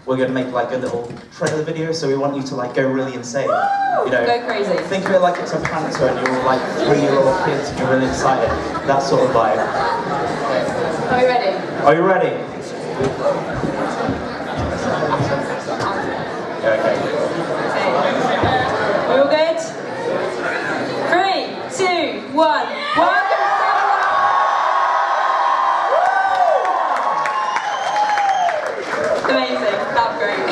we're going to make like a little trailer video, so we want you to like go really insane. You know, go crazy. Think of it like it's a panther and you're like 3-year-old kids and you're really excited. That sort of vibe. Are we ready? Are you ready? Okay. We all good? 3, 2, 1. Welcome. Amazing. That's great.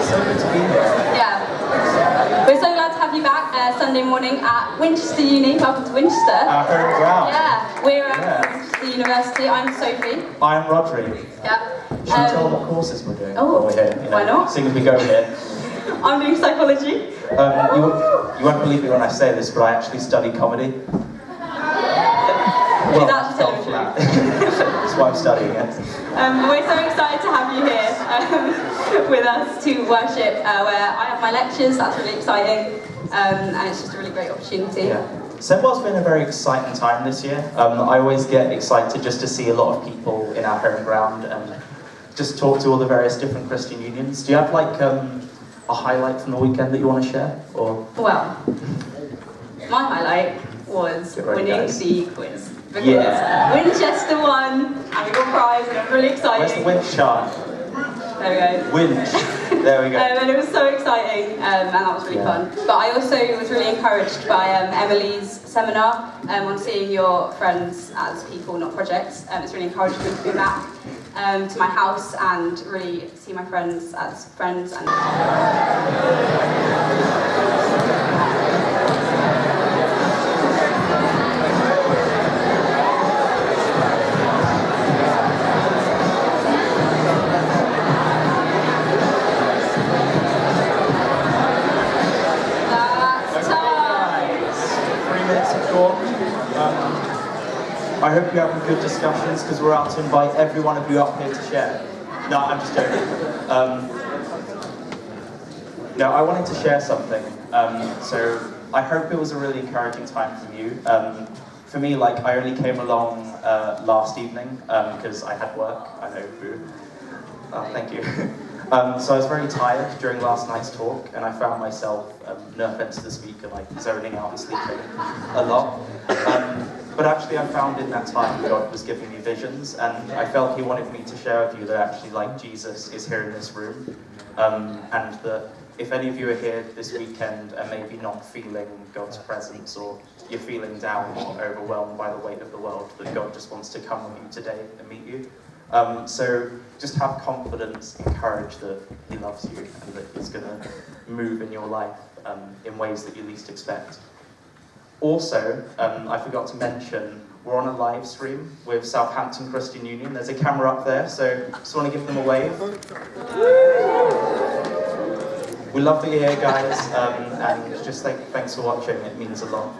So good to be here. Yeah. We're so glad to have you back Sunday morning at Winchester Uni. Welcome to Winchester. Our home ground. Yeah. We're at Winchester University. I'm Sophie. I'm Rodri. Yeah. Should we tell them what courses we're doing Oh, while we're here? You know, why not? Seeing as we go here. I'm doing psychology. You won't believe me when I say this, but I actually study comedy. Well, actually fell flat. That's why I'm studying it. We're so excited to have you here with us to worship where I have my lectures. That's really exciting, and it's just a really great opportunity. Yeah. Sedwell's been a very exciting time this year. I always get excited just to see a lot of people in our home ground and just talk to all the various different Christian unions. Do you have like a highlight from the weekend that you want to share? Or Well, my highlight was winning guys. the quiz. Because Winchester won, and we got a prize, and it was really exciting. Where's the winch chart? There we go. Winch. There we go. And it was so exciting, and that was really fun. But I also was really encouraged by Emily's seminar on seeing your friends as people, not projects. It's really encouraged me to be back to my house and really see my friends as friends. And I hope you're having good discussions because we're out to invite every one of you up here to share. No, I'm just joking. No, I wanted to share something. So I hope it was a really encouraging time for you. For me, like I only came along last evening because I had work. I know, boo. Thank you. So I was very tired during last night's talk, and I found myself, no offense to the speaker, like zoning out and sleeping a lot. But actually I found in that time God was giving me visions, and I felt He wanted me to share with you that actually like Jesus is here in this room, and that if any of you are here this weekend and maybe not feeling God's presence, or you're feeling down or overwhelmed by the weight of the world, that God just wants to come with you today and meet you. So just have confidence and courage that He loves you and that He's going to move in your life in ways that you least expect. Also, I forgot to mention, we're on a live stream with Southampton Christian Union. There's a camera up there, so just want to give them a wave. We love that you're here, guys, and just thanks for watching. It means a lot.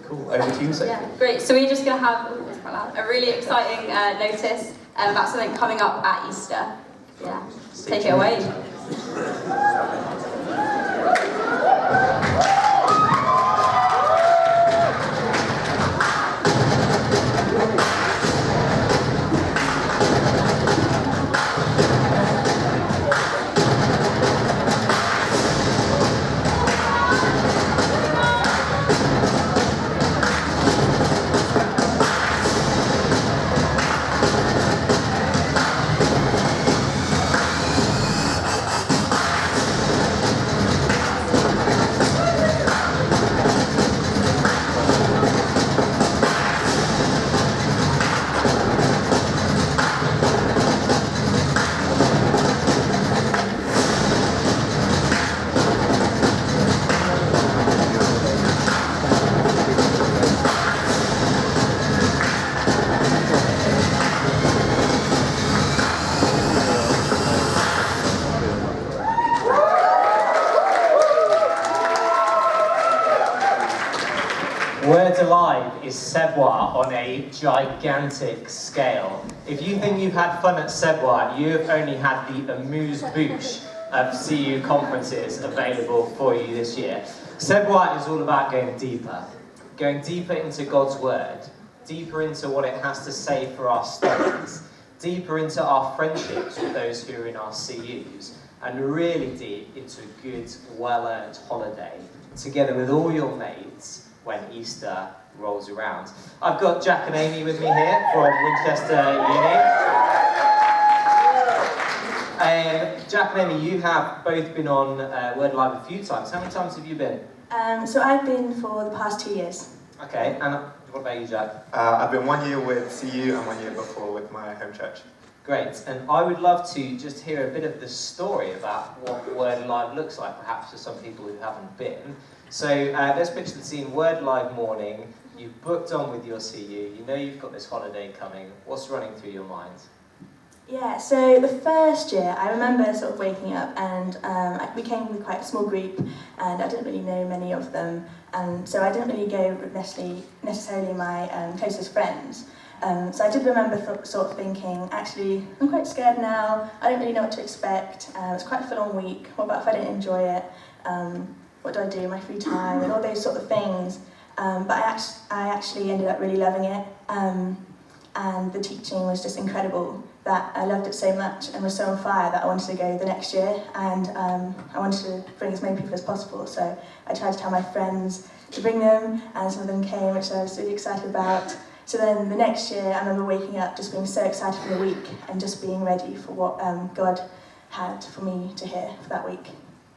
Cool. Over to you, Sophie. yeah, great. So we're just going to have a really exciting notice about something coming up at Easter. Yeah, take it away. Words Alive is Sedwa on a gigantic scale. If you think you've had fun at Sedwa, you have only had the amuse-bouche of CU conferences available for you this year. Sedwa is all about going deeper into God's Word, deeper into what it has to say for our studies, deeper into our friendships with those who are in our CUs, and really deep into a good, well-earned holiday, together with all your mates when Easter rolls around. I've got Jack and Amy with me here from Winchester Uni. Jack and Amy, you have both been on Word Live a few times. How many times have you been? So I've been for the past 2 years. Okay, and what about you, Jack? I've been 1 year with CU and 1 year before with my home church. Great, and I would love to just hear a bit of the story about what Word Live looks like, perhaps for some people who haven't been. So let's picture the scene, Word Live morning, you've booked on with your CU, you know you've got this holiday coming, what's running through your mind? Yeah, so the first year, I remember sort of waking up and we came with quite a small group and I didn't really know many of them, and so I didn't really go with necessarily my closest friends. So I did remember sort of thinking, actually, I'm quite scared now, I don't really know what to expect, it's quite a full-on week, what about if I don't enjoy it, what do I do in my free time, and all those sort of things. But I actually ended up really loving it, and the teaching was just incredible, that I loved it so much and was so on fire that I wanted to go the next year, and I wanted to bring as many people as possible, so I tried to tell my friends to bring them, and some of them came, which I was really excited about. So then the next year I remember waking up just being so excited for the week and just being ready for what God had for me to hear for that week.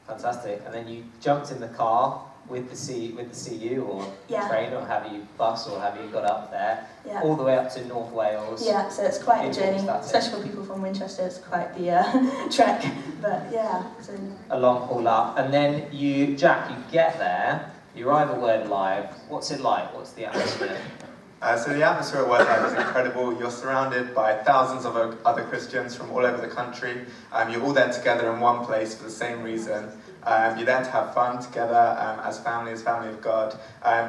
Fantastic, and then you jumped in the car with the CU or train, or have you bus, or have you got up there, all the way up to North Wales? Yeah, so it's quite a journey, especially for people from Winchester, it's quite the trek, but yeah. So. A long haul up, and then you, Jack, you get there, you arrive at Word Live, what's it like, what's the atmosphere? So the atmosphere at Word Live is incredible. You're surrounded by thousands of other Christians from all over the country. You're all there together in one place for the same reason. You're there to have fun together as family of God.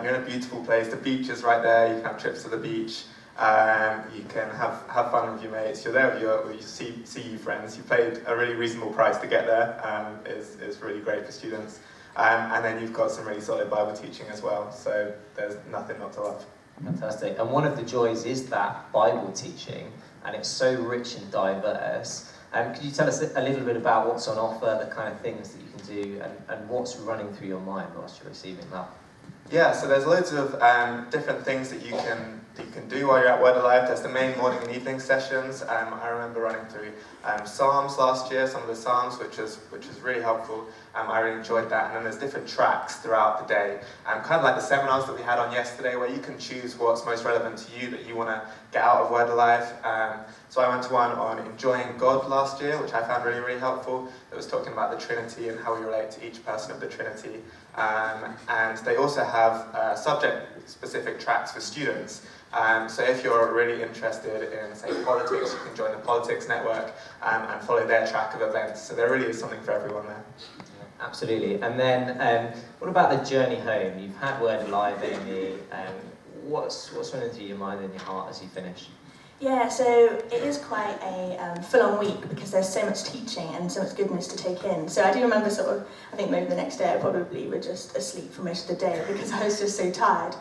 You're in a beautiful place. The beach is right there. You can have trips to the beach. You can have fun with your mates. You're there with your CU friends. You paid a really reasonable price to get there. It's really great for students. And then you've got some really solid Bible teaching as well. So there's nothing not to love. Fantastic. And one of the joys is that Bible teaching, and it's so rich and diverse. Could you tell us a little bit about what's on offer, the kind of things that you can do, and what's running through your mind whilst you're receiving that? Yeah, so there's loads of different things that you can do while you're at Word Alive. There's the main morning and evening sessions. I remember running through Psalms last year, some of the Psalms, which was really helpful. I really enjoyed that. And then there's different tracks throughout the day, kind of like the seminars that we had on yesterday, where you can choose what's most relevant to you that you want to get out of Word Alive. So I went to one on enjoying God last year, which I found really, really helpful. It was talking about the Trinity and how we relate to each person of the Trinity. And they also have subject-specific tracks for students. So if you're really interested in, say, politics, you can join the Politics Network and follow their track of events. So there really is something for everyone there. Absolutely. And then, what about the journey home? You've had Word Alive, Amy. What's running through your mind and your heart as you finish? Yeah, so it is quite a full-on week because there's so much teaching and so much goodness to take in. So I do remember I think maybe the next day I probably were just asleep for most of the day because I was just so tired.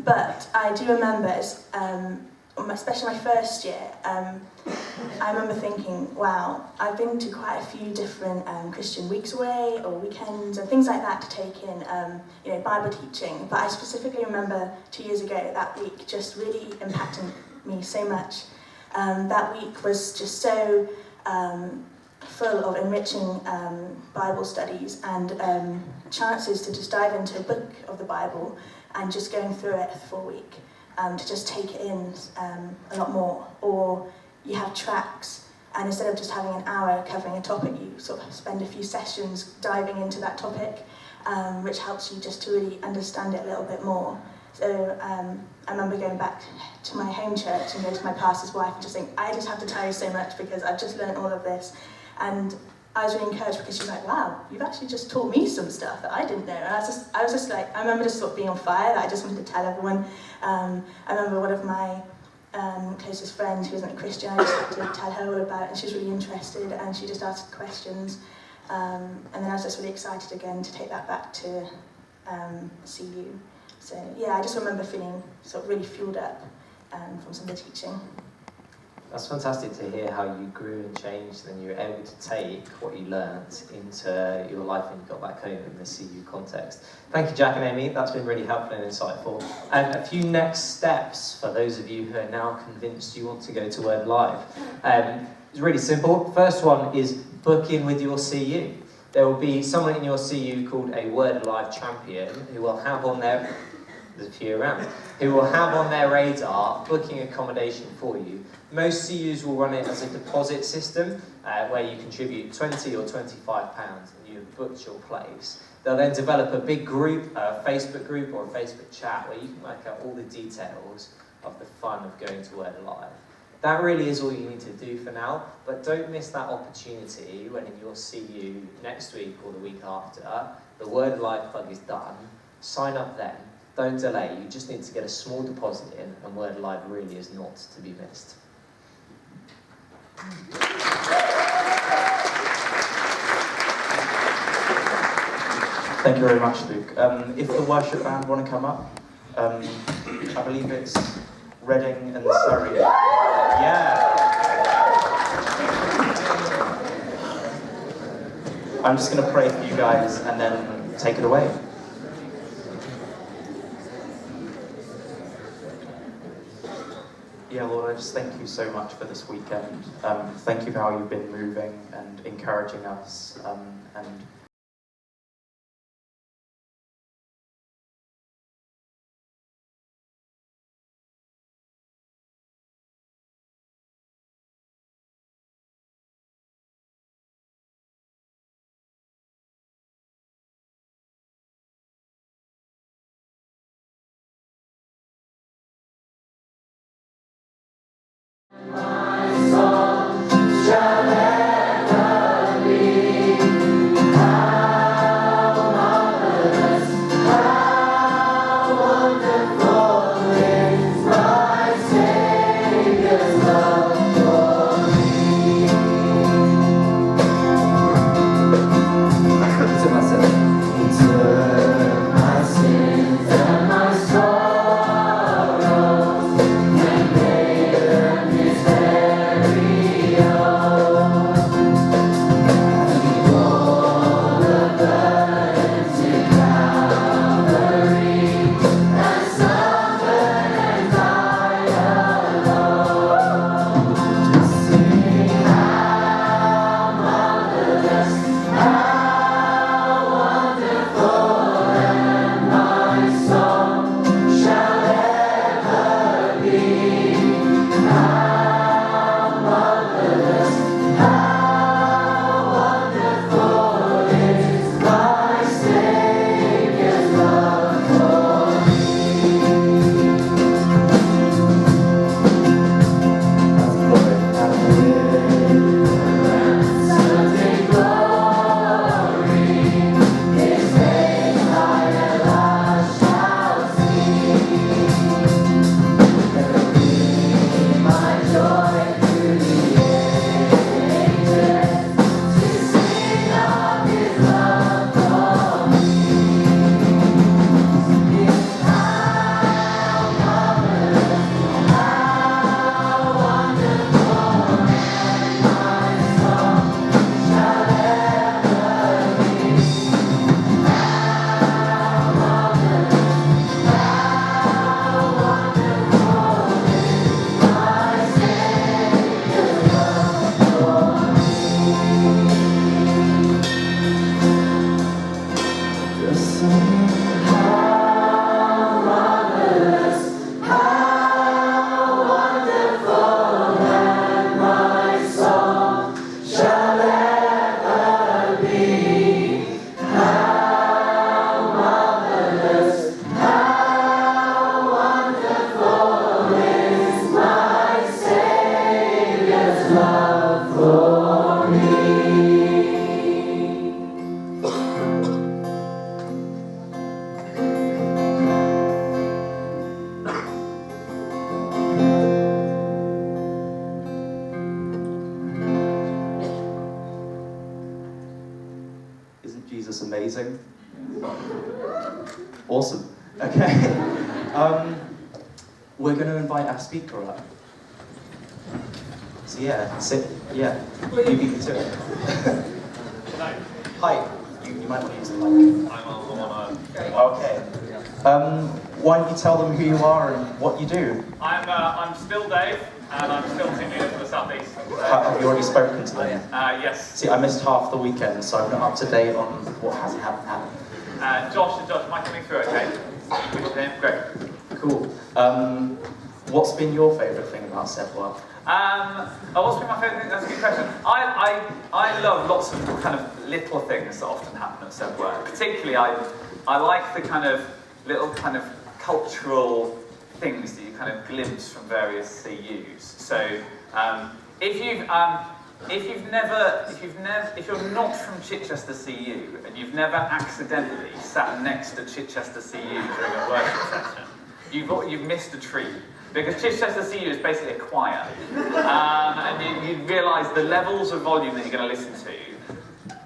But I do remember, especially my first year, I remember thinking, wow, I've been to quite a few different Christian weeks away or weekends and things like that to take in, Bible teaching. But I specifically remember 2 years ago, that week just really impacted me so much. That week was just so full of enriching Bible studies and chances to just dive into a book of the Bible and just going through it for a week, to just take it in a lot more. Or you have tracks, and instead of just having an hour covering a topic, you sort of spend a few sessions diving into that topic, which helps you just to really understand it a little bit more. So I remember going back to my home church and going to my pastor's wife and just saying, I just have to tell you so much because I've just learned all of this. And I was really encouraged because she was like, wow, you've actually just taught me some stuff that I didn't know. And I was just like, I remember just sort of being on fire, that I just wanted to tell everyone. I remember one of my closest friends who wasn't a Christian, I just had to tell her all about it, and she was really interested and she just asked questions. And then I was just really excited again to take that back to CU. So yeah, I just remember feeling sort of really fueled up from some of the teaching. That's fantastic to hear how you grew and changed and you were able to take what you learnt into your life when you got back home in the CU context. Thank you, Jack and Amy. That's been really helpful and insightful. And a few next steps for those of you who are now convinced you want to go to Word Live. It's really simple. First one is book in with your CU. There will be someone in your CU called a Word Live champion who will have on their, there's a few around, who will have on their radar booking accommodation for you. Most CUs will run it as a deposit system where you contribute £20 or £25 and you've booked your place. They'll then develop a big group, a Facebook group or a Facebook chat where you can work out all the details of the fun of going to Word Live. That really is all you need to do for now, but don't miss that opportunity when in your CU next week or the week after, the Word Live plug is done. Sign up then. Don't delay. You just need to get a small deposit in, and Word Live really is not to be missed. Thank you very much, Luke. If the worship band want to come up, I believe it's Reading and Surrey. Yeah. I'm just going to pray for you guys and then take it away. Yeah, Lord, I just thank you so much for this weekend. Thank you for how you've been moving and encouraging us and Jesus amazing? Awesome. Okay. We're going to invite our speaker up. So yeah, you beat me to it. Hi, you might want to use the mic. Okay. Why don't you tell them who you are and what you do? I'm still Dave, and I'm still team leader for the South East. Have you already spoken to them? Yes. See, I missed half the weekend, so I'm not up to date on what has happened. Josh, am I coming through okay? Which is him? Great. Cool. What's been your favourite thing about Savoie? What's been my favourite thing? That's a good question. I love lots of kind of little things that often happen at Savoie. Particularly, I like the kind of little kind of cultural things that you kind of glimpse from various CUs. So if you're not from Chichester CU and you've never accidentally sat next to Chichester CU during a worship session, you've missed a treat. Because Chichester CU is basically a choir, and you realise the levels of volume that you're going to listen to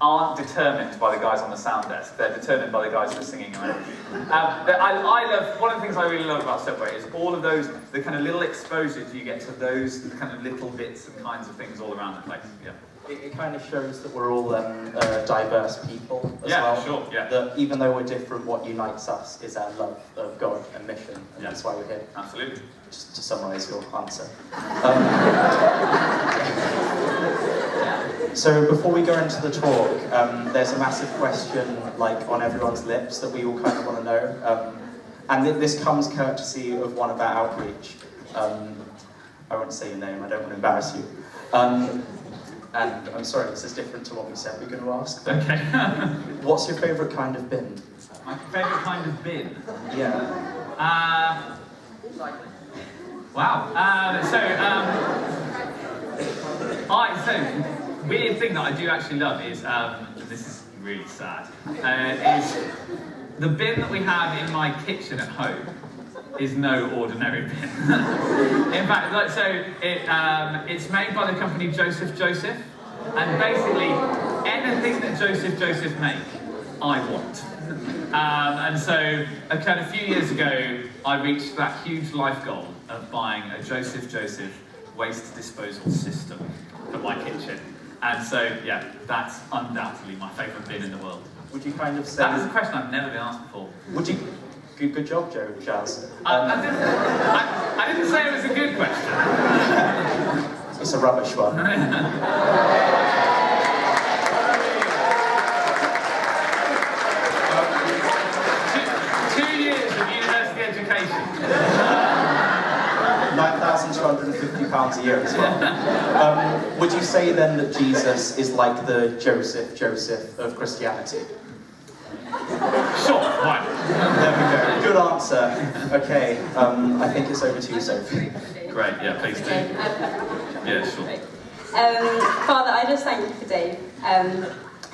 aren't determined by the guys on the sound desk, they're determined by the guys who are singing around you. I love, one of the things I really love about Subway is all of those, the kind of little exposures you get to those kind of little bits and kinds of things all around the place. Yeah. It kind of shows that we're all diverse people as well. Yeah, sure, yeah. That even though we're different, what unites us is our love of God and mission, and that's why we're here. Absolutely. Just to summarise your answer. So before we go into the talk, there's a massive question like on everyone's lips that we all kind of want to know. And this comes courtesy of one of our outreach. I won't say your name, I don't want to embarrass you. And I'm sorry, this is different to what we said we're going to ask. Okay. What's your favourite kind of bin? My favourite kind of bin? Yeah. Wow. So weird thing that I do actually love is, this is really sad, is the bin that we have in my kitchen at home is no ordinary bin. In fact, it's made by the company Joseph, and basically anything that Joseph make, I want. And so a kind of few years ago, I reached that huge life goal of buying a Joseph waste disposal system for my kitchen. And so, yeah, that's undoubtedly my favourite bin in the world. Would you kind of say... That is a question I've never been asked before. Would you... Good job, Jazz. I didn't say it was a good question. It's a rubbish one. 2 years of university education. £9,250 a year as well. Would you say then that Jesus is like the Joseph of Christianity? Sure, right. There we go. Good answer. Okay, I think it's over to you, Sophie. Great, yeah, please do. Yeah, sure. Father, I just thank you for Dave.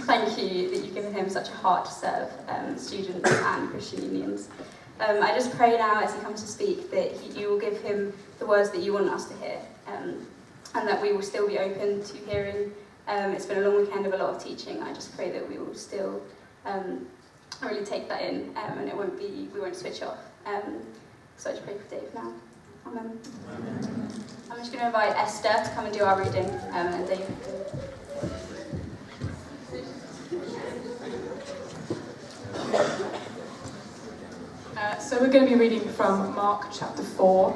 Thank you that you've given him such a heart to serve students and Christian unions. I just pray now as he comes to speak that you will give him the words that you want us to hear, and that we will still be open to hearing. It's been a long weekend of a lot of teaching. I just pray that we will still really take that in, and we won't switch off. So I just pray for Dave now. Amen. I'm just going to invite Esther to come and do our reading, and Dave. So we're going to be reading from Mark chapter 4,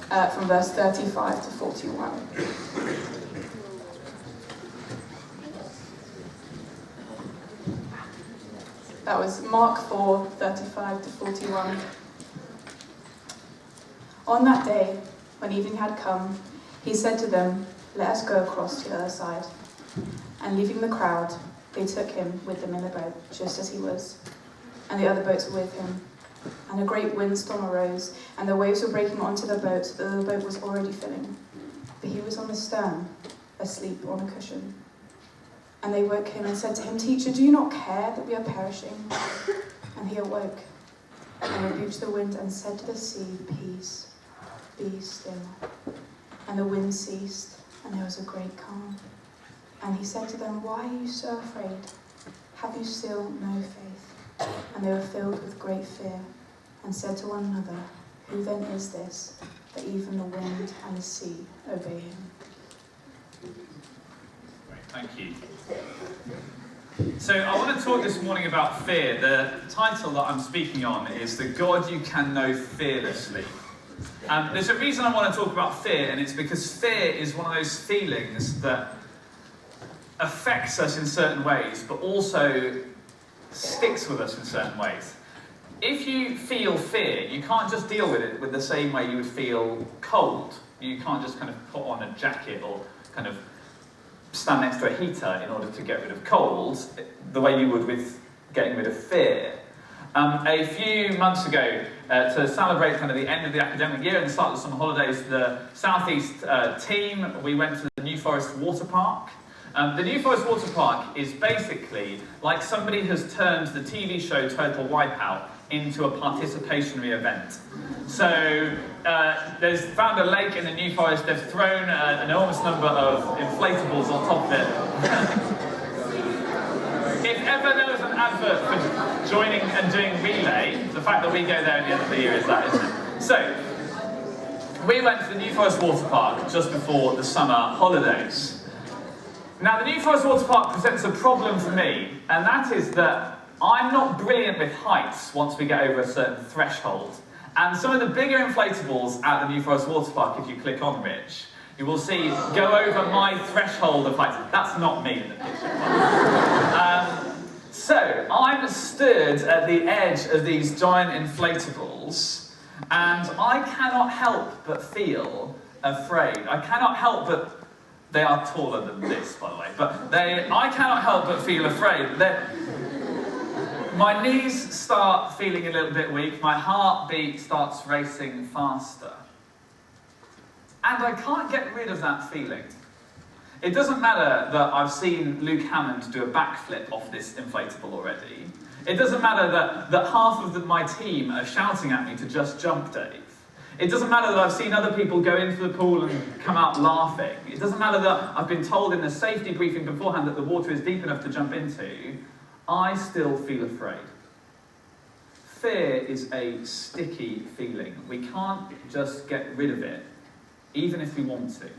from verse 35 to 41. That was Mark 4, 35 to 41. On that day, when evening had come, he said to them, "Let us go across to the other side." And leaving the crowd, they took him with them in the boat, just as he was. And the other boats were with him. And a great windstorm arose, and the waves were breaking onto the boat, so that the boat was already filling. But he was on the stern, asleep on a cushion. And they woke him and said to him, "Teacher, do you not care that we are perishing?" And he awoke, and rebuked the wind, and said to the sea, "Peace, be still." And the wind ceased, and there was a great calm. And he said to them, "Why are you so afraid? Have you still no faith?" And they were filled with great fear, and said to one another, "Who then is this, that even the wind and the sea obey him?" Great, thank you. So I want to talk this morning about fear. The title that I'm speaking on is The God You Can Know Fearlessly. There's a reason I want to talk about fear, and it's because fear is one of those feelings that affects us in certain ways, but also sticks with us in certain ways. If you feel fear, you can't just deal with it with the same way you would feel cold. You can't just kind of put on a jacket or kind of stand next to a heater in order to get rid of cold, the way you would with getting rid of fear. A few months ago, to celebrate kind of the end of the academic year and the start of the summer holidays, the Southeast team, we went to the New Forest Water Park. The New Forest Water Park is basically like somebody has turned the TV show Total Wipeout into a participationary event. So they've found a lake in the New Forest, they've thrown an enormous number of inflatables on top of it. If ever there was an advert for joining and doing relay, the fact that we go there at the end of the year is that, isn't it? So, we went to the New Forest Water Park just before the summer holidays. Now, the New Forest Water Park presents a problem for me, and that is that I'm not brilliant with heights once we get over a certain threshold. And some of the bigger inflatables at the New Forest Water Park, if you click on Rich, you will see go over my threshold of height. That's not me in the picture. So I'm stood at the edge of these giant inflatables, and I cannot help but feel afraid. I cannot help but... They are taller than this, by the way, but I cannot help but feel afraid. My knees start feeling a little bit weak, my heartbeat starts racing faster. And I can't get rid of that feeling. It doesn't matter that I've seen Luke Hammond do a backflip off this inflatable already. It doesn't matter that half of my team are shouting at me to just jump, Dave. It doesn't matter that I've seen other people go into the pool and come out laughing. It doesn't matter that I've been told in the safety briefing beforehand that the water is deep enough to jump into. I still feel afraid. Fear is a sticky feeling. We can't just get rid of it, even if we want to.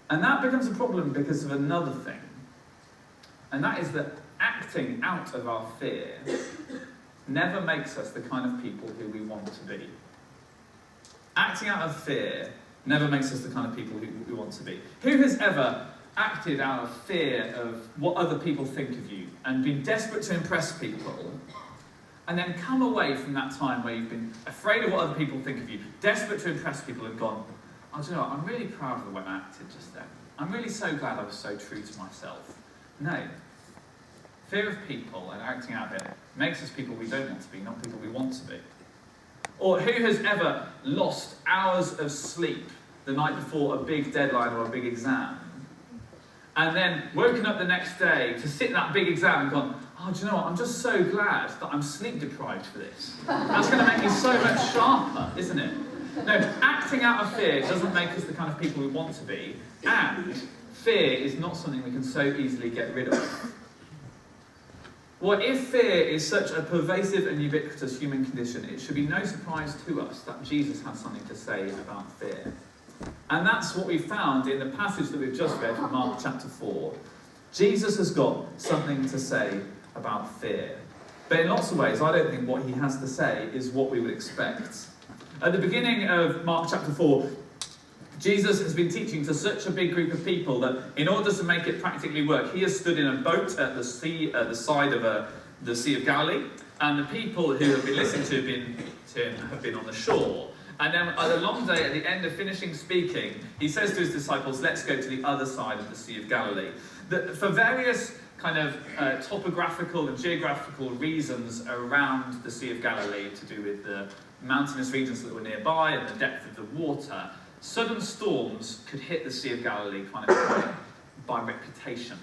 And that becomes a problem because of another thing. And that is that acting out of our fear never makes us the kind of people who we want to be. Acting out of fear never makes us the kind of people who we want to be. Who has ever acted out of fear of what other people think of you and been desperate to impress people and then come away from that time where you've been afraid of what other people think of you, desperate to impress people and gone, oh, do you know what, I'm really proud of the way I acted just then. I'm really so glad I was so true to myself. No. Fear of people and acting out of it makes us people we don't want to be, not people we want to be. Or who has ever lost hours of sleep the night before a big deadline or a big exam, and then woken up the next day to sit that big exam and gone, oh, do you know what, I'm just so glad that I'm sleep deprived for this. That's going to make me so much sharper, isn't it? No, acting out of fear doesn't make us the kind of people we want to be, and fear is not something we can so easily get rid of. Well, if fear is such a pervasive and ubiquitous human condition, it should be no surprise to us that Jesus has something to say about fear. And that's what we found in the passage that we've just read from Mark chapter 4. Jesus has got something to say about fear. But in lots of ways, I don't think what he has to say is what we would expect. At the beginning of Mark chapter 4, Jesus has been teaching to such a big group of people that in order to make it practically work, he has stood in a boat at the sea, at the side of the Sea of Galilee, and the people who have been listening to him have been on the shore. And then at a long day, at the end of finishing speaking, he says to his disciples, let's go to the other side of the Sea of Galilee. For various kind of topographical and geographical reasons around the Sea of Galilee, to do with the mountainous regions that were nearby and the depth of the water, sudden storms could hit the Sea of Galilee kind of by reputation.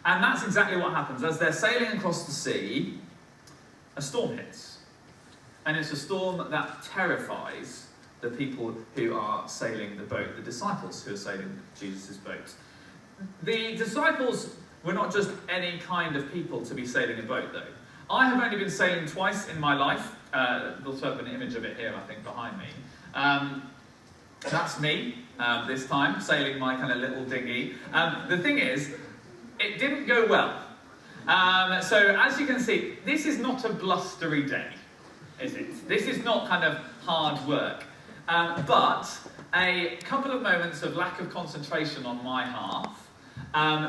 And that's exactly what happens. As they're sailing across the sea, a storm hits. And it's a storm that terrifies the people who are sailing the boat, the disciples who are sailing Jesus' boat. The disciples were not just any kind of people to be sailing a boat, though. I have only been sailing twice in my life. There'll have an image of it here, I think, behind me. That's me. this time, sailing my kind of little dinghy. The thing is, it didn't go well. So as you can see, this is not a blustery day, is it? This is not kind of hard work. But a couple of moments of lack of concentration on my half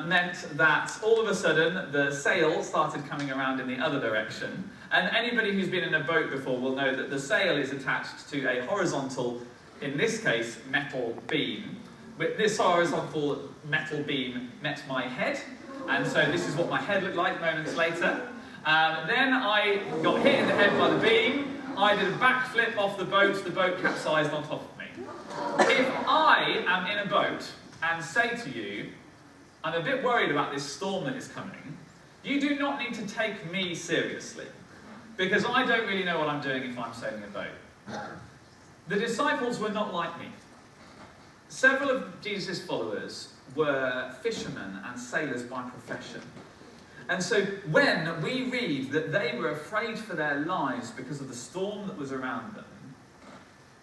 meant that all of a sudden the sail started coming around in the other direction. And anybody who's been in a boat before will know that the sail is attached to a horizontal, in this case, metal beam. But this horizontal metal beam met my head, and so this is what my head looked like moments later. Then I got hit in the head by the beam. I did a backflip off the boat capsized on top of me. If I am in a boat and say to you, I'm a bit worried about this storm that is coming, you do not need to take me seriously, because I don't really know what I'm doing if I'm sailing a boat. The disciples were not like me. Several of Jesus' followers were fishermen and sailors by profession. And so when we read that they were afraid for their lives because of the storm that was around them,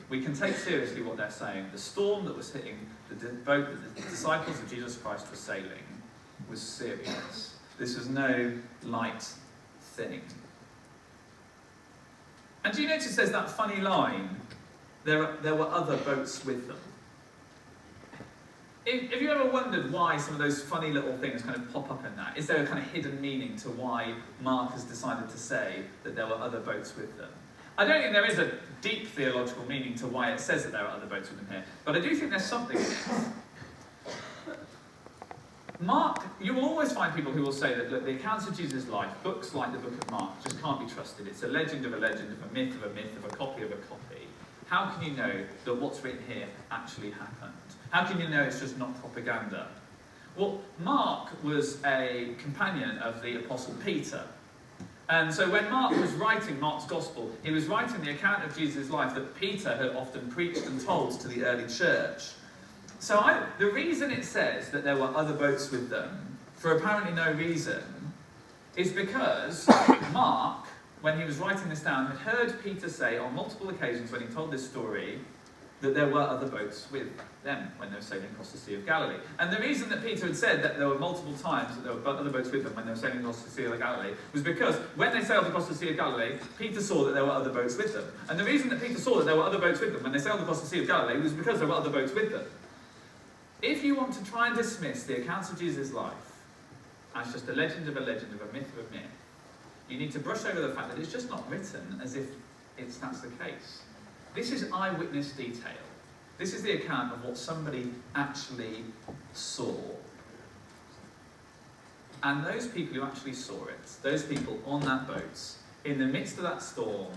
we can take seriously what they're saying. The storm that was hitting the boat that the disciples of Jesus Christ were sailing was serious. This was no light thing. And do you notice there's that funny line, there were other boats with them? Have you ever wondered why some of those funny little things kind of pop up in that? Is there a kind of hidden meaning to why Mark has decided to say that there were other boats with them? I don't think there is a deep theological meaning to why it says that there are other boats with them here, but I do think there's something in it. Mark, you will always find people who will say that, look, the accounts of Jesus' life, books like the book of Mark, just can't be trusted. It's a legend, of a myth of a myth, of a copy of a copy. How can you know that what's written here actually happened? How can you know it's just not propaganda? Well, Mark was a companion of the Apostle Peter. And so when Mark was writing Mark's Gospel, he was writing the account of Jesus' life that Peter had often preached and told to the early church. So the reason it says that there were other boats with them, for apparently no reason, is because Mark, when he was writing this down, had heard Peter say on multiple occasions when he told this story that there were other boats with them when they were sailing across the Sea of Galilee. And the reason that Peter had said that there were multiple times that there were other boats with them when they were sailing across the Sea of Galilee was because when they sailed across the Sea of Galilee, Peter saw that there were other boats with them. And the reason that Peter saw that there were other boats with them when they sailed across the Sea of Galilee was because there were other boats with them. If you want to try and dismiss the accounts of Jesus' life as just a legend, of a myth of a myth, you need to brush over the fact that it's just not written as if that's the case. This is eyewitness detail. This is the account of what somebody actually saw. And those people who actually saw it, those people on that boat, in the midst of that storm,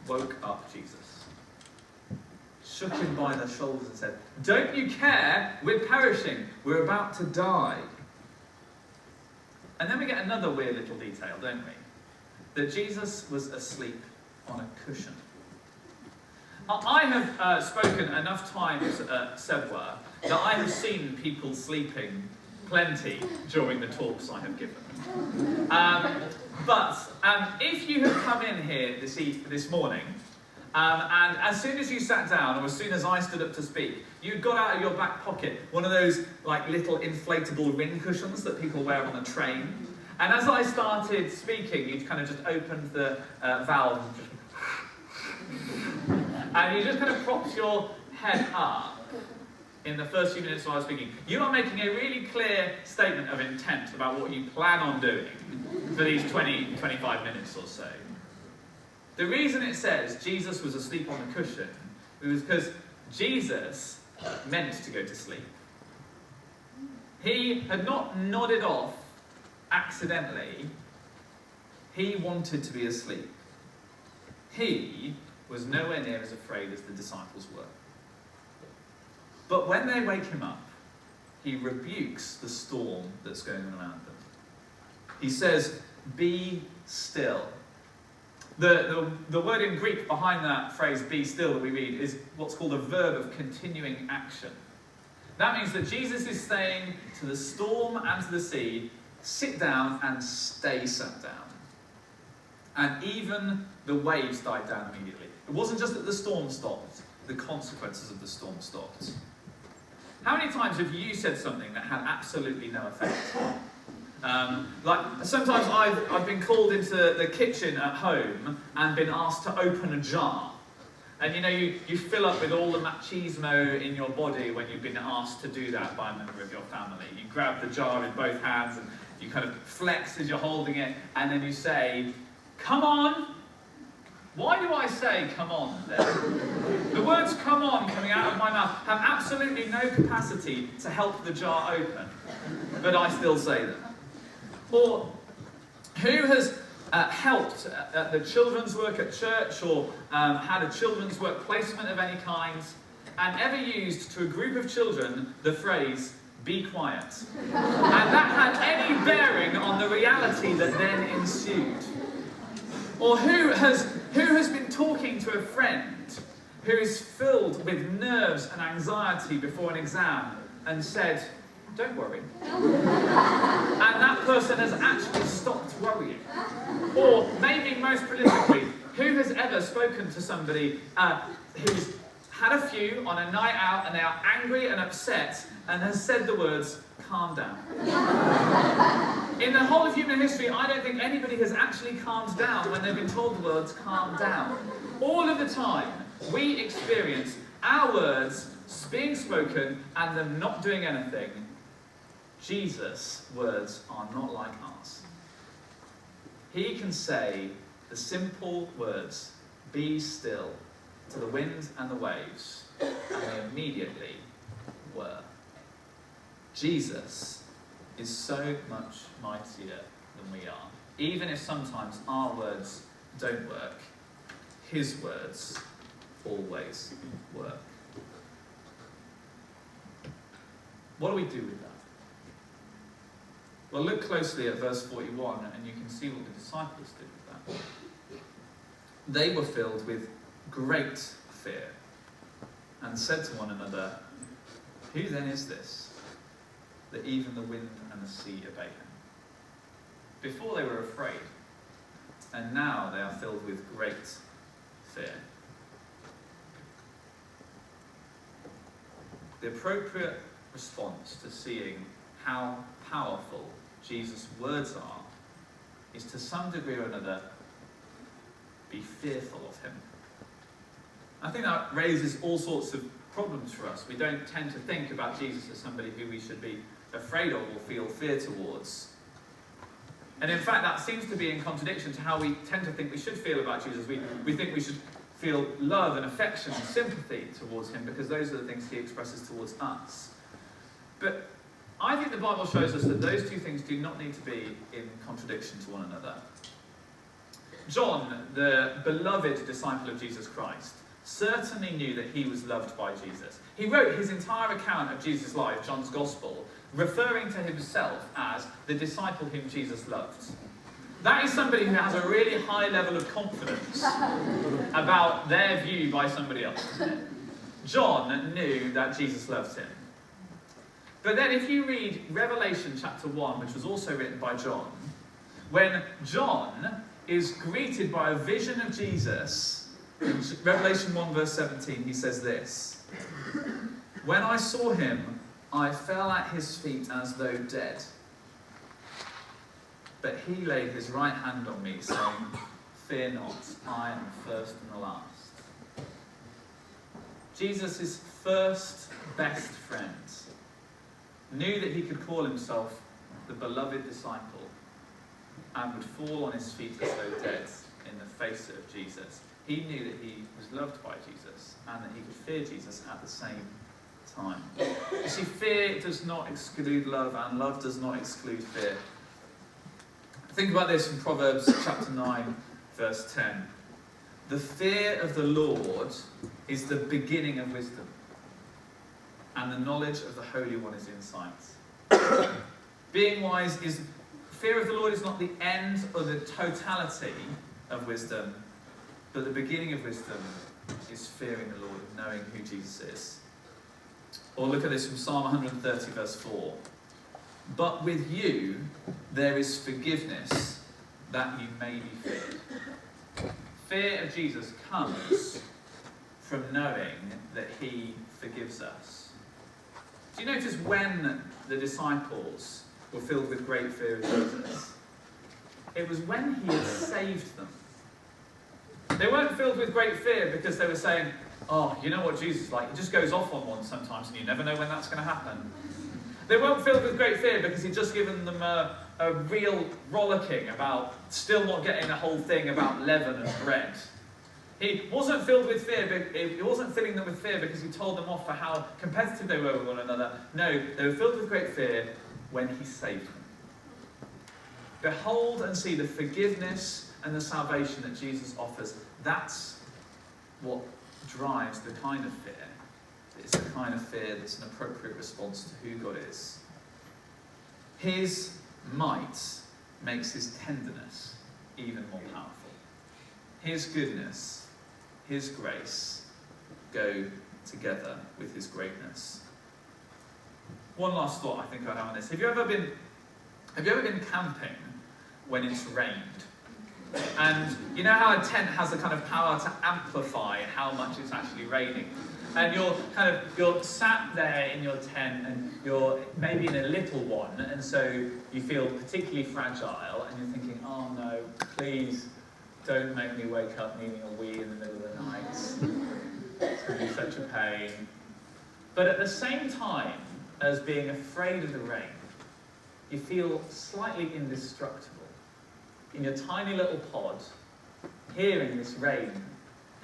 woke up Jesus, shook him by the shoulders and said, "Don't you care? We're perishing. We're about to die." And then we get another weird little detail, don't we? That Jesus was asleep on a cushion. I have spoken enough times at Sebwa that I have seen people sleeping plenty during the talks I have given. But if you have come in here this morning, and as soon as you sat down, or as soon as I stood up to speak, you got out of your back pocket one of those like little inflatable ring cushions that people wear on a train. And as I started speaking, you'd kind of just opened the valve and you just kind of propped your head up in the first few minutes while I was speaking. You are making a really clear statement of intent about what you plan on doing for these 20-25 minutes or so. The reason it says Jesus was asleep on the cushion was because Jesus meant to go to sleep. He had not nodded off accidentally. He wanted to be asleep. He was nowhere near as afraid as the disciples were. But when they wake him up, he rebukes the storm that's going on around them. He says, "Be still." The word in Greek behind that phrase, "be still," that we read, is what's called a verb of continuing action. That means that Jesus is saying to the storm and to the sea, sit down and stay sat down. And even the waves died down immediately. It wasn't just that the storm stopped, the consequences of the storm stopped. How many times have you said something that had absolutely no effect? Like, sometimes I've been called into the kitchen at home and been asked to open a jar. And you know, you fill up with all the machismo in your body when you've been asked to do that by a member of your family. You grab the jar in both hands and you kind of flex as you're holding it, and then you say, "Come on." Why do I say "come on" then? The words "come on" coming out of my mouth have absolutely no capacity to help the jar open, but I still say them. Or who has helped at the children's work at church, or had a children's work placement of any kind, and ever used to a group of children the phrase "be quiet"? And that had any bearing on the reality that then ensued? Or who has been talking to a friend who is filled with nerves and anxiety before an exam and said, "Don't worry," and that person has actually stopped worrying? Or maybe most prolifically, who has ever spoken to somebody who's had a few on a night out and they are angry and upset and has said the words "calm down"? In the whole of human history, I don't think anybody has actually calmed down when they've been told the words "calm down." All of the time, we experience our words being spoken and them not doing anything. Jesus' words are not like ours. He can say the simple words, "Be still," to the wind and the waves, and they immediately were. Jesus is so much mightier than we are. Even if sometimes our words don't work, his words always work. What do we do with that? Well, look closely at verse 41 and you can see what the disciples did with that. They were filled with great fear and said to one another, "Who then is this, that even the wind and the sea obey him?" Before they were afraid, and now they are filled with great fear. The appropriate response to seeing how powerful Jesus' words are is, to some degree or another, be fearful of him. I think that raises all sorts of problems for us. We don't tend to think about Jesus as somebody who we should be afraid of or feel fear towards. And in fact, that seems to be in contradiction to how we tend to think we should feel about Jesus. We think we should feel love and affection and sympathy towards him because those are the things he expresses towards us. But I think the Bible shows us that those two things do not need to be in contradiction to one another. John, the beloved disciple of Jesus Christ, certainly knew that he was loved by Jesus. He wrote his entire account of Jesus' life, John's Gospel, referring to himself as the disciple whom Jesus loved. That is somebody who has a really high level of confidence about their view by somebody else, isn't it? John knew that Jesus loved him. But then if you read Revelation chapter 1, which was also written by John, when John is greeted by a vision of Jesus, in Revelation 1 verse 17, he says this: "When I saw him, I fell at his feet as though dead. But he laid his right hand on me, saying, 'Fear not, I am the first and the last.'" Jesus' first best friend knew that he could call himself the beloved disciple and would fall on his feet as though dead in the face of Jesus. He knew that he was loved by Jesus and that he could fear Jesus at the same time. You see, fear does not exclude love, and love does not exclude fear. Think about this in Proverbs chapter 9, verse 10. "The fear of the Lord is the beginning of wisdom, and the knowledge of the Holy One is insight." Being wise is, fear of the Lord is not the end or the totality of wisdom, but the beginning of wisdom is fearing the Lord, knowing who Jesus is. Or look at this from Psalm 130, verse 4. "But with you there is forgiveness, that you may be feared." Fear of Jesus comes from knowing that he forgives us. Do you notice when the disciples were filled with great fear of Jesus? It was when he had saved them. They weren't filled with great fear because they were saying, oh, you know what Jesus is like, he just goes off on one sometimes and you never know when that's going to happen. They weren't filled with great fear because he'd just given them a real rollicking about still not getting the whole thing about leaven and bread. He wasn't filled with fear, he wasn't filling them with fear because he told them off for how competitive they were with one another. No, they were filled with great fear when he saved them. Behold and see the forgiveness and the salvation that Jesus offers. That's what drives the kind of fear. It's the kind of fear that's an appropriate response to who God is. His might makes his tenderness even more powerful. His goodness, his grace go together with his greatness. One last thought I think I have on this. Have you ever been camping when it's rained? And you know how a tent has a kind of power to amplify how much it's actually raining? And you're sat there in your tent and you're maybe in a little one, and so you feel particularly fragile and you're thinking, oh no, please don't make me wake up needing a wee in the middle of the night. It's going to be such a pain. But at the same time as being afraid of the rain, you feel slightly indestructible. In your tiny little pod, hearing this rain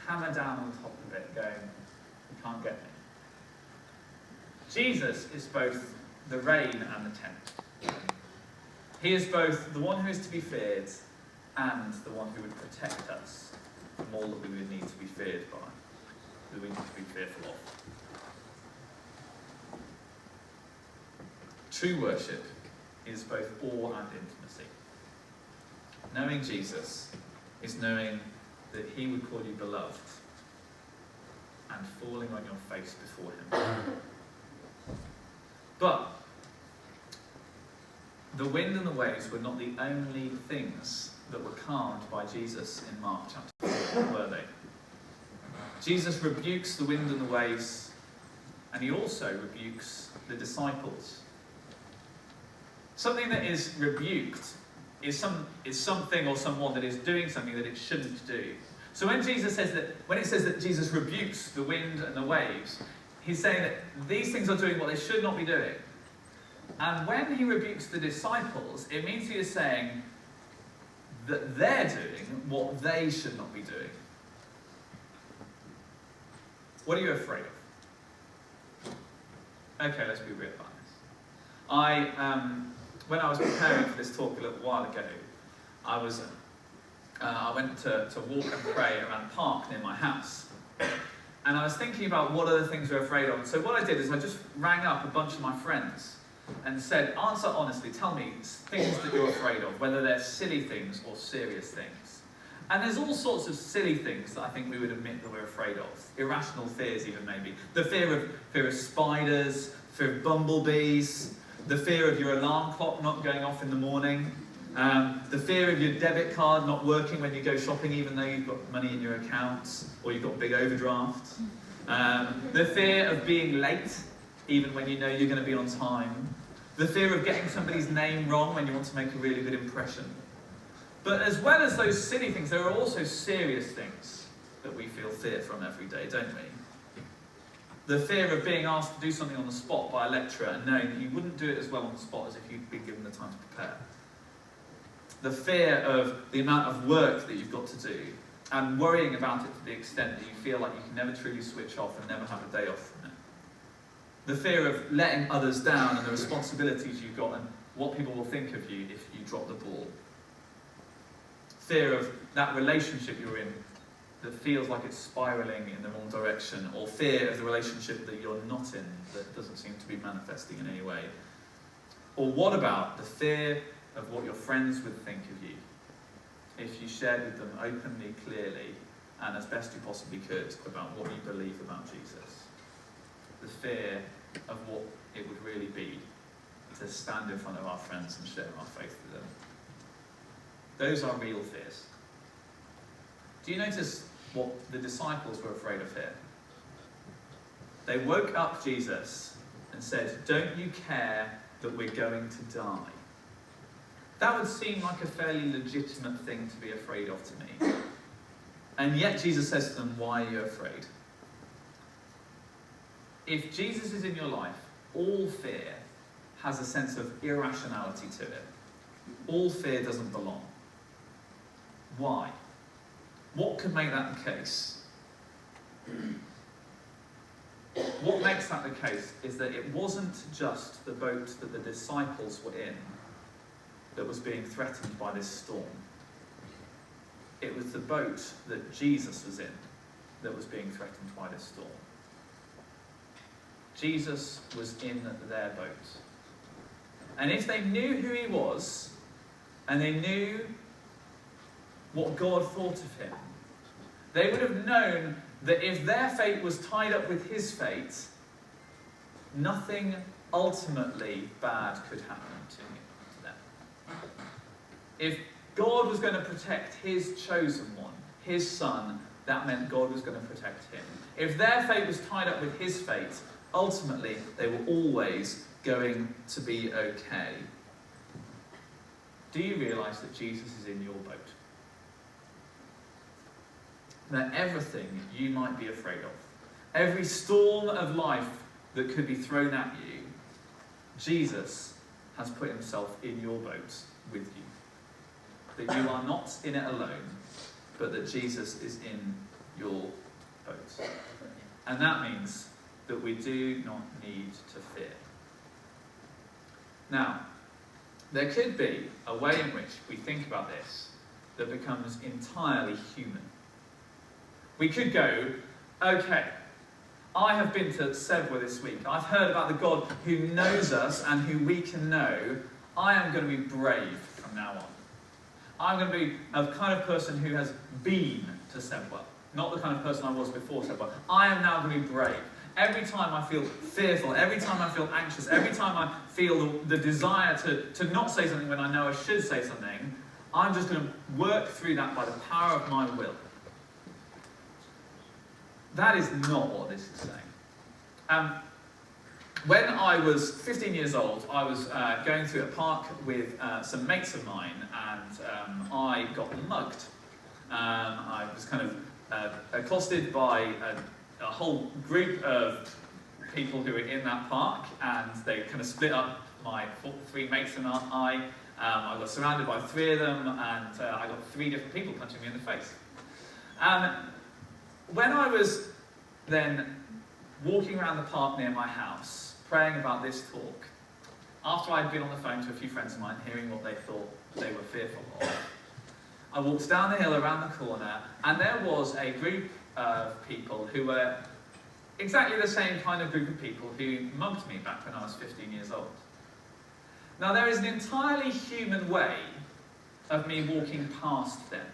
hammer down on top of it, going, you can't get me. Jesus is both the rain and the tent. He is both the one who is to be feared and the one who would protect us from all that we would need to be feared by, that we need to be fearful of. True worship is both awe and intimacy. Knowing Jesus is knowing that he would call you beloved and falling on your face before him. But the wind and the waves were not the only things that were calmed by Jesus in Mark chapter 4, were they? Jesus rebukes the wind and the waves, and he also rebukes the disciples. Something that is rebuked is something or someone that is doing something that it shouldn't do. So when it says that Jesus rebukes the wind and the waves, he's saying that these things are doing what they should not be doing. And when he rebukes the disciples, it means he is saying that they're doing what they should not be doing. What are you afraid of? Okay, let's be real about this. When I was preparing for this talk a little while ago, I went to walk and pray around a park near my house. And I was thinking about what other things we're afraid of. So what I did is I just rang up a bunch of my friends and said, answer honestly, tell me things that you're afraid of, whether they're silly things or serious things. And there's all sorts of silly things that I think we would admit that we're afraid of. Irrational fears even maybe. The fear of spiders, fear of bumblebees, the fear of your alarm clock not going off in the morning, the fear of your debit card not working when you go shopping even though you've got money in your account or you've got big overdraft, the fear of being late even when you know you're going to be on time, the fear of getting somebody's name wrong when you want to make a really good impression. But as well as those silly things, there are also serious things that we feel fear from every day, don't we? The fear of being asked to do something on the spot by a lecturer and knowing that you wouldn't do it as well on the spot as if you'd been given the time to prepare. The fear of the amount of work that you've got to do and worrying about it to the extent that you feel like you can never truly switch off and never have a day off from it. The fear of letting others down and the responsibilities you've got and what people will think of you if you drop the ball. Fear of that relationship you're in that feels like it's spiralling in the wrong direction, or fear of the relationship that you're not in that doesn't seem to be manifesting in any way. Or what about the fear of what your friends would think of you if you shared with them openly, clearly, and as best you possibly could about what you believe about Jesus? The fear of what it would really be to stand in front of our friends and share our faith with them. Those are real fears. Do you notice what the disciples were afraid of here? They woke up Jesus and said, "Don't you care that we're going to die?" That would seem like a fairly legitimate thing to be afraid of to me. And yet Jesus says to them, "Why are you afraid?" If Jesus is in your life, all fear has a sense of irrationality to it. All fear doesn't belong. Why? What could make that the case? What makes that the case is that it wasn't just the boat that the disciples were in that was being threatened by this storm. It was the boat that Jesus was in that was being threatened by this storm. Jesus was in their boat. And if they knew who he was, and they knew what God thought of him, they would have known that if their fate was tied up with his fate, nothing ultimately bad could happen to them. If God was going to protect his chosen one, his son, that meant God was going to protect him. If their fate was tied up with his fate, ultimately they were always going to be okay. Do you realise that Jesus is in your boat? That everything you might be afraid of, every storm of life that could be thrown at you, Jesus has put himself in your boat with you. That you are not in it alone, but that Jesus is in your boat. And that means that we do not need to fear. Now, there could be a way in which we think about this that becomes entirely human. We could go, okay, I have been to Sebwa this week. I've heard about the God who knows us and who we can know. I am going to be brave from now on. I'm going to be a kind of person who has been to Sebwa, not the kind of person I was before Sebwa. I am now going to be brave. Every time I feel fearful, every time I feel anxious, every time I feel the desire to not say something when I know I should say something, I'm just going to work through that by the power of my will. That is not what this is saying. When I was 15 years old, I was going through a park with some mates of mine, and I got mugged. I was kind of accosted by a whole group of people who were in that park, and they kind of split up my three mates and I. I got surrounded by three of them, and I got three different people punching me in the face. When I was then walking around the park near my house, praying about this talk, after I'd been on the phone to a few friends of mine, hearing what they thought they were fearful of, I walked down the hill around the corner, and there was a group of people who were exactly the same kind of group of people who mugged me back when I was 15 years old. Now, there is an entirely human way of me walking past them.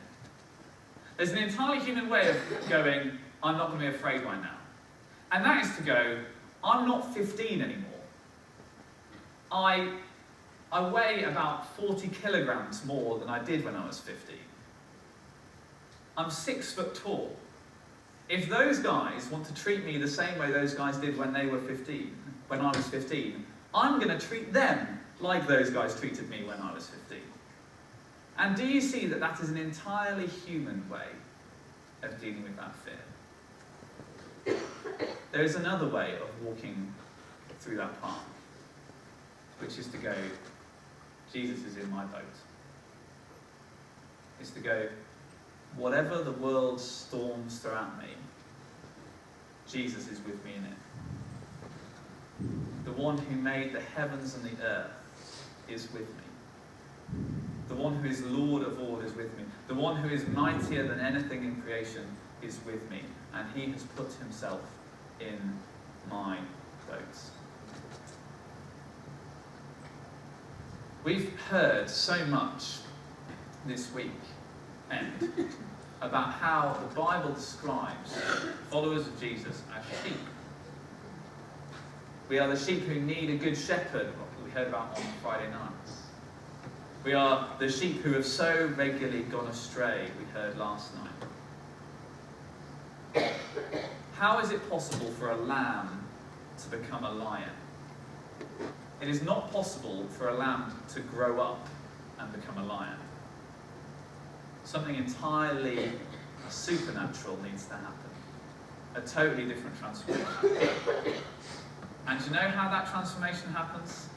There's an entirely human way of going, I'm not going to be afraid right now. And that is to go, I'm not 15 anymore. I weigh about 40 kilograms more than I did when I was 15. I'm 6 foot tall. If those guys want to treat me the same way those guys did when they were 15, when I was 15, I'm going to treat them like those guys treated me when I was 15. And do you see that that is an entirely human way of dealing with that fear? There is another way of walking through that path, which is to go, Jesus is in my boat. It's to go, whatever the world storms throw at me, Jesus is with me in it. The one who made the heavens and the earth is with me. The one who is Lord of all is with me. The one who is mightier than anything in creation is with me. And he has put himself in my boat. We've heard so much this week about how the Bible describes followers of Jesus as sheep. We are the sheep who need a good shepherd, what we heard about on Friday nights. We are the sheep who have so regularly gone astray, we heard last night. How is it possible for a lamb to become a lion. It is not possible for a lamb to grow up and become a lion. Something entirely supernatural needs to happen. A totally different transformation. And do you know how that transformation happens?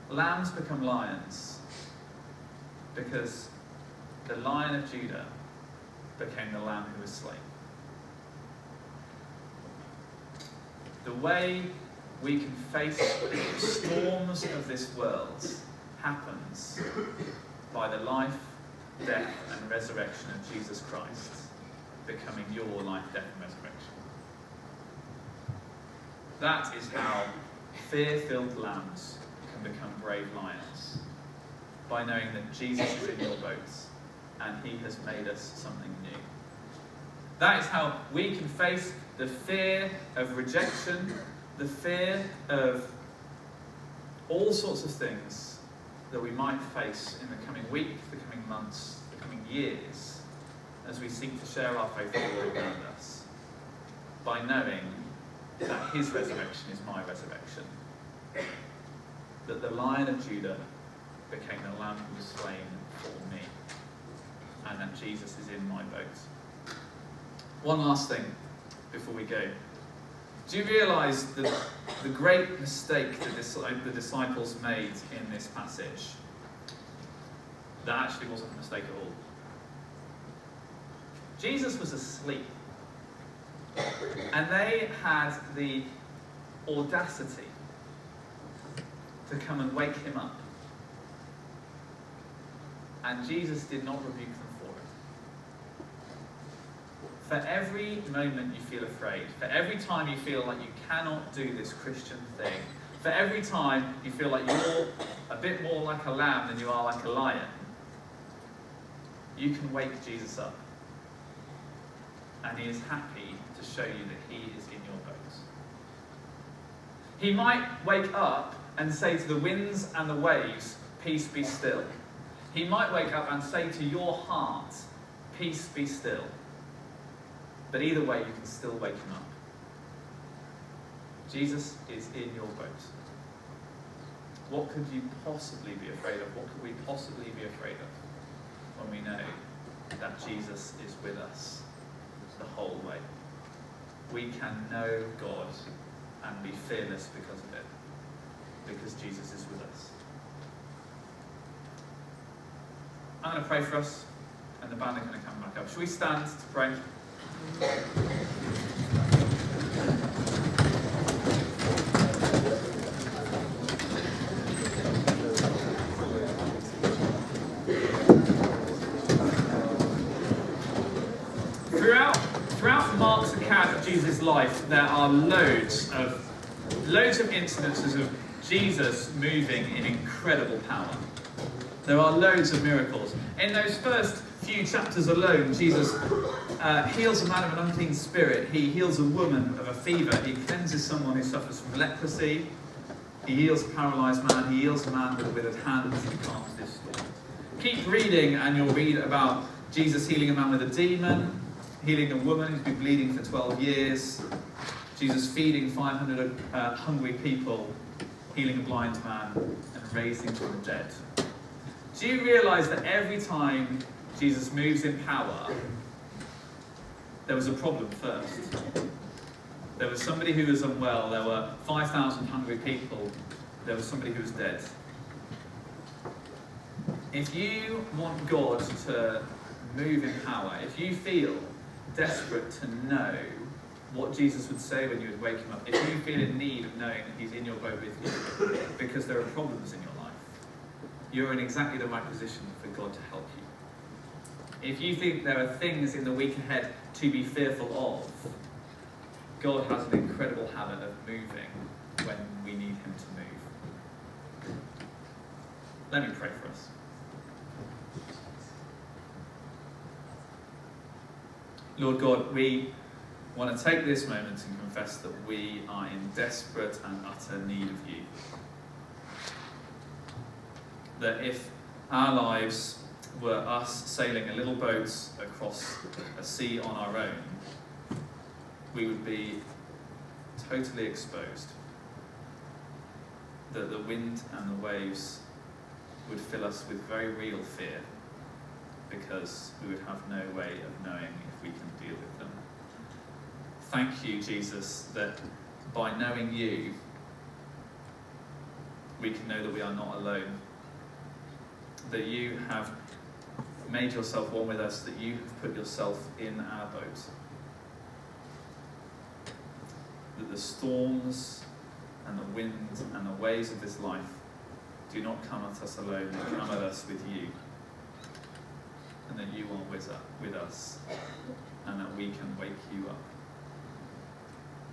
Lambs become lions because the Lion of Judah became the lamb who was slain. The way we can face the storms of this world happens by the life, death, and resurrection of Jesus Christ becoming your life, death, and resurrection. That is how fear-filled lambs can become brave lions, by knowing that Jesus is in your boat and he has made us something new. That is how we can face the fear of rejection, the fear of all sorts of things that we might face in the coming week, the coming months, the coming years, as we seek to share our faith with all around us, by knowing that his resurrection is my resurrection. That the Lion of Judah became the lamb who was slain for me, and that Jesus is in my boat. One last thing before we go. Do you realise the great mistake that the disciples made in this passage? That actually wasn't a mistake at all. Jesus was asleep, and they had the audacity to come and wake him up. And Jesus did not rebuke them for it. For every moment you feel afraid, for every time you feel like you cannot do this Christian thing, for every time you feel like you're a bit more like a lamb than you are like a lion, you can wake Jesus up. And he is happy to show you that he is in your boat. He might wake up and say to the winds and the waves, peace be still. He might wake up and say to your heart, peace be still. But either way, you can still wake him up. Jesus is in your boat. What could you possibly be afraid of? What could we possibly be afraid of when we know that Jesus is with us the whole way? We can know God and be fearless because of it, because Jesus is with us. I'm going to pray for us, and the band are going to come back up. Shall we stand to pray? Throughout Mark's account of Jesus' life, there are loads of incidences of Jesus moving in incredible power. There are loads of miracles. In those first few chapters alone, Jesus heals a man of an unclean spirit. He heals a woman of a fever. He cleanses someone who suffers from leprosy. He heals a paralysed man. He heals a man with a withered hand. He calms this storm. Keep reading and you'll read about Jesus healing a man with a demon, healing a woman who's been bleeding for 12 years, Jesus feeding 500 hungry people, healing a blind man, and raising from the dead. Do you realise that every time Jesus moves in power, there was a problem first? There was somebody who was unwell, there were 5,000 hungry people, there was somebody who was dead. If you want God to move in power, if you feel desperate to know what Jesus would say when you would wake him up, if you feel in need of knowing that he's in your boat with you, because there are problems in your life, you're in exactly the right position for God to help you. If you think there are things in the week ahead to be fearful of, God has an incredible habit of moving when we need him to move. Let me pray for us. Lord God, we want to take this moment and confess that we are in desperate and utter need of you. That if our lives were us sailing a little boat across a sea on our own, we would be totally exposed, that the wind and the waves would fill us with very real fear, because we would have no way of knowing if we can deal with them. Thank you, Jesus, that by knowing you, we can know that we are not alone, that you have made yourself one with us, that you have put yourself in our boat, that the storms and the winds and the waves of this life do not come at us alone, they come at us with you, and that you are with us, and that we can wake you up.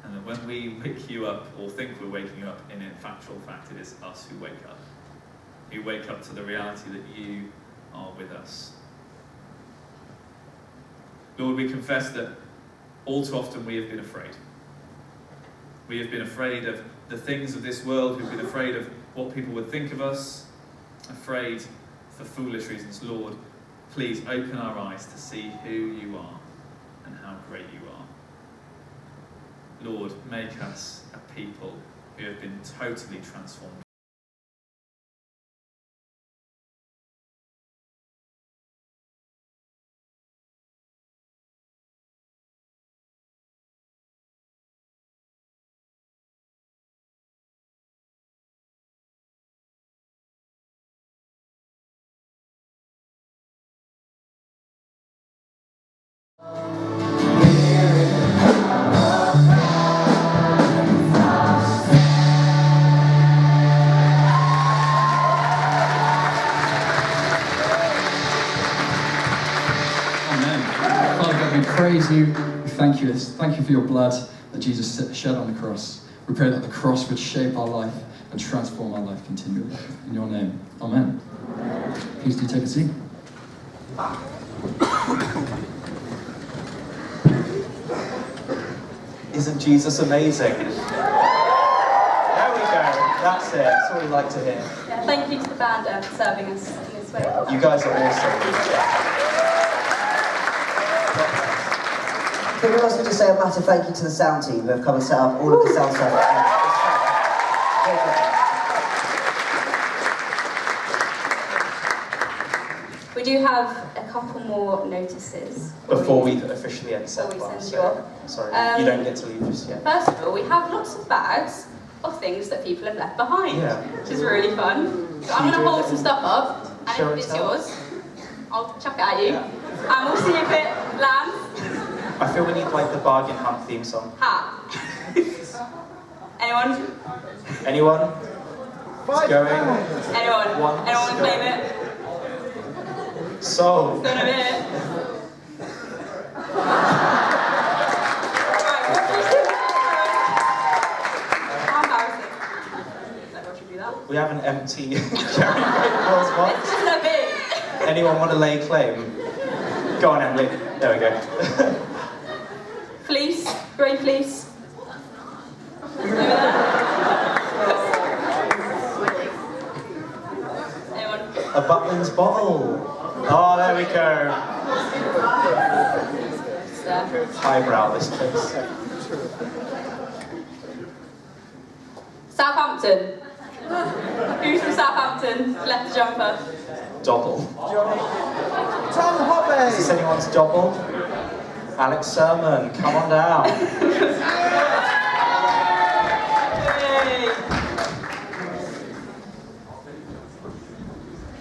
And that when we wake you up, or think we're waking up, in factual fact it is us who wake up. Who wake up to the reality that you are with us. Lord, we confess that all too often we have been afraid. We have been afraid of the things of this world, we've been afraid of what people would think of us, afraid for foolish reasons. Lord, please open our eyes to see who you are and how great you are. Lord, make us a people who have been totally transformed. Praise you, we thank you for your blood that Jesus shed on the cross. We pray that the cross would shape our life and transform our life continually. In your name, amen. Please do take a seat. Isn't Jesus amazing? There we go, that's it, that's what we like to hear. Yeah, thank you to the band for serving us in this way. You guys are awesome. Can we also just say a massive thank you to the sound team who have come and set up all of the sound stuff. We do have a couple more notices. Before we officially end Before we September, send you off. Sorry, you don't get to leave just yet. First of all, we have lots of bags of things that people have left behind, which is really fun. So I'm going to hold some stuff up, and if it's yours, I'll chuck it at you, and we'll see if it lands. I feel we need like the bargain hunt theme song. Ha! Anyone? Anyone? It's going. Anyone? Once, Anyone want to claim it? So. It's going to be it. How embarrassing. Let me do that. We have an empty carry box. It's just a bit. Anyone want to lay claim? Go on, Emily. There we go. Fleece, grey fleece. Over there. Anyone? A Butlins bottle. Oh, there we go. Highbrow, this place. Southampton. Who's from Southampton? Left jumper. Dobble. Tom Hoppe! Is this anyone's dobble? Alex Sermon, come on down. Yay.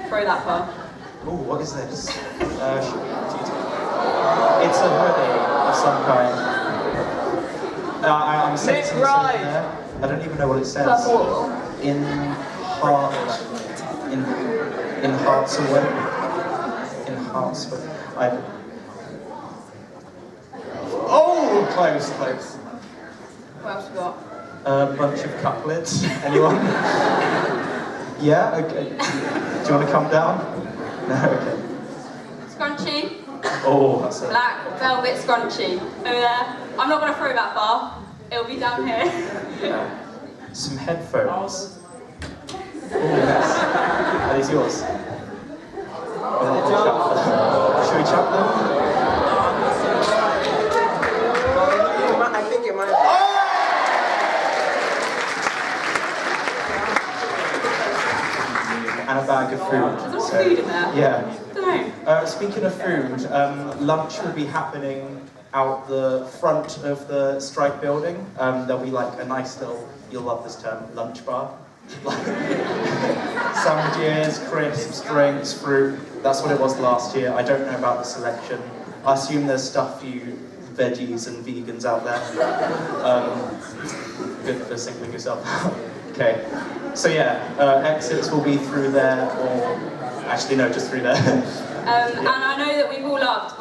Throw that far. Ooh, what is this? It's a hoodie of some kind. I'm sensing something there. I don't even know what it says. Purple. In hearts away. In hearts away. Oh, close. What else we got? A bunch of cutlets. Anyone? Yeah, okay. Do you want to come down? No, okay. Scrunchy. Oh, that's it. Black velvet scrunchy. Over there. I'm not going to throw that far. It'll be down here. Yeah. Some headphones. Oh, yes. Are these yours? Should we chuck them? I think it might be. food. There's a lot of food in there. Yeah. Don't know. Speaking of food, lunch will be happening out the front of the Strike building. There'll be like a nice little, you'll love this term, lunch bar. Sandwiches, crisps, drinks, fruit. That's what it was last year. I don't know about the selection. I assume there's stuff for you veggies and vegans out there. Good for singling yourself out. Okay. So yeah, exits will be through there, or actually no, just through there. And I know that we've all loved